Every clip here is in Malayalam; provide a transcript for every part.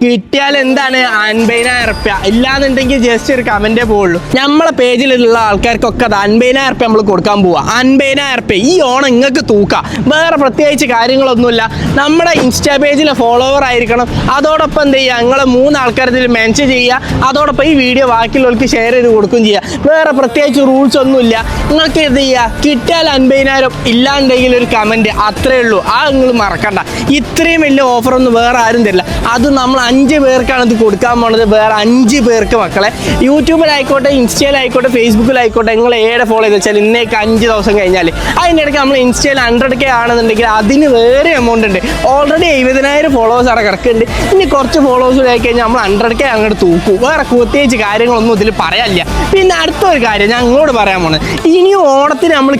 കിട്ടിയാൽ എന്താണ് 50,000 ഇല്ലാന്നുണ്ടെങ്കിൽ ജസ്റ്റ് ഒരു കമന്റേ പോവുള്ളൂ. നമ്മളെ പേജിലുള്ള ആൾക്കാർക്കൊക്കെ അത് 50,000 നമ്മൾ കൊടുക്കാൻ പോവാ. 50,000 ഈ ഓണം നിങ്ങൾക്ക് തൂക്കാം. വേറെ പ്രത്യേകിച്ച് കാര്യങ്ങളൊന്നുമില്ല. നമ്മുടെ ഇൻസ്റ്റാ പേജിലെ ഫോളോവർ ആയിരിക്കണം. അതോടൊപ്പം എന്ത് ചെയ്യുക, നിങ്ങൾ 3 ആൾക്കാർ ഇതിൽ മെൻഷൻ ചെയ്യുക. അതോടൊപ്പം ഈ വീഡിയോ ബാക്കിയുള്ളവർക്ക് ഷെയർ ചെയ്ത് കൊടുക്കുകയും ചെയ്യുക. വേറെ പ്രത്യേകിച്ച് റൂൾസ് ഒന്നുമില്ല. നിങ്ങൾക്ക് എന്ത് ചെയ്യുക, കിട്ടിയാൽ 50,000 ഇല്ലാണ്ടെങ്കിൽ ഒരു കമന്റ്, അത്രേ ഉള്ളൂ. ആ നിങ്ങൾ മറക്കണ്ട. ഇത്രയും വലിയ ഓഫറൊന്നും വേറെ ആരും തരില്ല. അത് നമ്മൾ 5 പേർക്കാണ് ഇത് കൊടുക്കാൻ പോണത്. വേറെ 5 പേർക്ക് മക്കളെ. യൂട്യൂബിലായിക്കോട്ടെ, ഇൻസ്റ്റയിലായിക്കോട്ടെ, ഫേസ്ബുക്കിലായിക്കോട്ടെ, നിങ്ങൾ ഏടെ ഫോളോ ചെയ്ത് വെച്ചാൽ ഇന്നേക്ക് 5 ദിവസം കഴിഞ്ഞാൽ അതിൻ്റെ ഇടയ്ക്ക് നമ്മൾ ഇൻസ്റ്റയിൽ 100K ആണെന്നുണ്ടെങ്കിൽ അതിന് വേറെ എമൗണ്ട് ഉണ്ട്. ഓൾറെഡി 70,000 ഫോളോവേഴ്സ് അവിടെ കിടക്കുന്നുണ്ട്. ഇനി കുറച്ച് ഫോളോവേഴ്സ് ആയി കഴിഞ്ഞാൽ നമ്മൾ 100K അങ്ങോട്ട് തൂക്കും. വേറെ പ്രത്യേകിച്ച് കാര്യങ്ങളൊന്നും ഇതിൽ പറയാനില്ല. പിന്നെ അടുത്തൊരു കാര്യം ഞാൻ നിങ്ങളോട് പറയാൻ പോണത്, ഇനിയും ഓണത്തിന് നമ്മൾ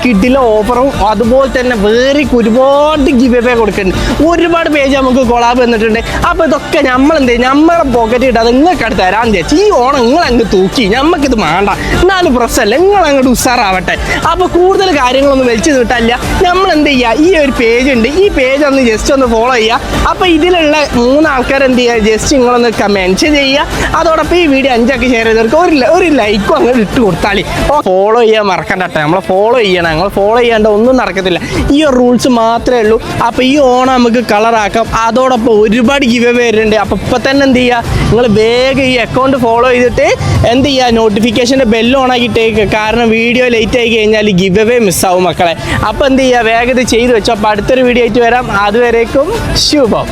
കിഡിലെ ഓഫറും അതുപോലെ തന്നെ വേറെ ഒരുപാട് ഗിവ് അവേ കൊടുക്കുന്നുണ്ട്. ഒരുപാട് പേജ് നമുക്ക് കൊളാബ് വന്നിട്ടുണ്ട്. അപ്പോൾ ഇതൊക്കെ നമ്മളെന്ത് ചെയ്യും, നമ്മളെ പോക്കറ്റ് ഇട്ട് അത് നിങ്ങൾക്ക് അടുത്ത് തരാൻ വിചാരിച്ചു. ഈ ഓണം നിങ്ങൾ അങ്ങ് തൂക്കി, നമുക്കിത് വേണ്ട, എന്നാലും പ്രശ്നമല്ല, നിങ്ങൾ അങ്ങോട്ട് ഉഷാറാവട്ടെ. അപ്പോൾ കൂടുതൽ കാര്യങ്ങളൊന്നും വലിച്ചു നീട്ടല്ല. നമ്മൾ എന്ത് ചെയ്യുക, ഈ ഒരു പേജ് ഉണ്ട്, ഈ പേജ് ഒന്ന് ജസ്റ്റ് ഒന്ന് ഫോളോ ചെയ്യുക. അപ്പോൾ ഇതിലുള്ള 3 ആൾക്കാർ എന്ത് ചെയ്യുക, ജസ്റ്റ് നിങ്ങളൊന്ന് മെൻഷൻ ചെയ്യുക. അതോടൊപ്പം ഈ വീഡിയോ 5 ആക്കി ഷെയർ ചെയ്തവർക്ക് ഒരു ലൈക്കും അങ്ങോട്ട് ഇട്ട് കൊടുത്താൽ ഫോളോ ചെയ്യാൻ മറക്കണ്ട കേട്ടോ. നമ്മളെ ഫോളോ ചെയ്യണം. ഞങ്ങൾ ഫോളോ ചെയ്യാണ്ട് ഒന്നും നടക്കത്തില്ല. ഈ ഒരു റൂൾസ് മാത്രമേ ഉള്ളൂ. അപ്പോൾ ഈ ഓണം നമുക്ക് കളറാക്കാം. അതോടൊപ്പം ഒരുപാട് ഗിവ് അവേ വരുന്നുണ്ട്. അപ്പോൾ ഇപ്പം തന്നെ എന്ത് ചെയ്യുക, നിങ്ങൾ വേഗം ഈ അക്കൗണ്ട് ഫോളോ ചെയ്തിട്ട് എന്ത് ചെയ്യുക, നോട്ടിഫിക്കേഷൻ്റെ ബെല്ല് ഓൺ ആക്കിയിട്ടേക്ക്. കാരണം വീഡിയോ ലേറ്റ് ആയി കഴിഞ്ഞാൽ ഗിവ് അവേ മിസ്സാവും മക്കളെ. അപ്പോൾ എന്ത് ചെയ്യുക, വേഗം ഇത് ചെയ്ത് വെച്ചോ. അപ്പോൾ അടുത്തൊരു വീഡിയോ ആയിട്ട് വരാം. അതുവരേക്കും ശുഭം.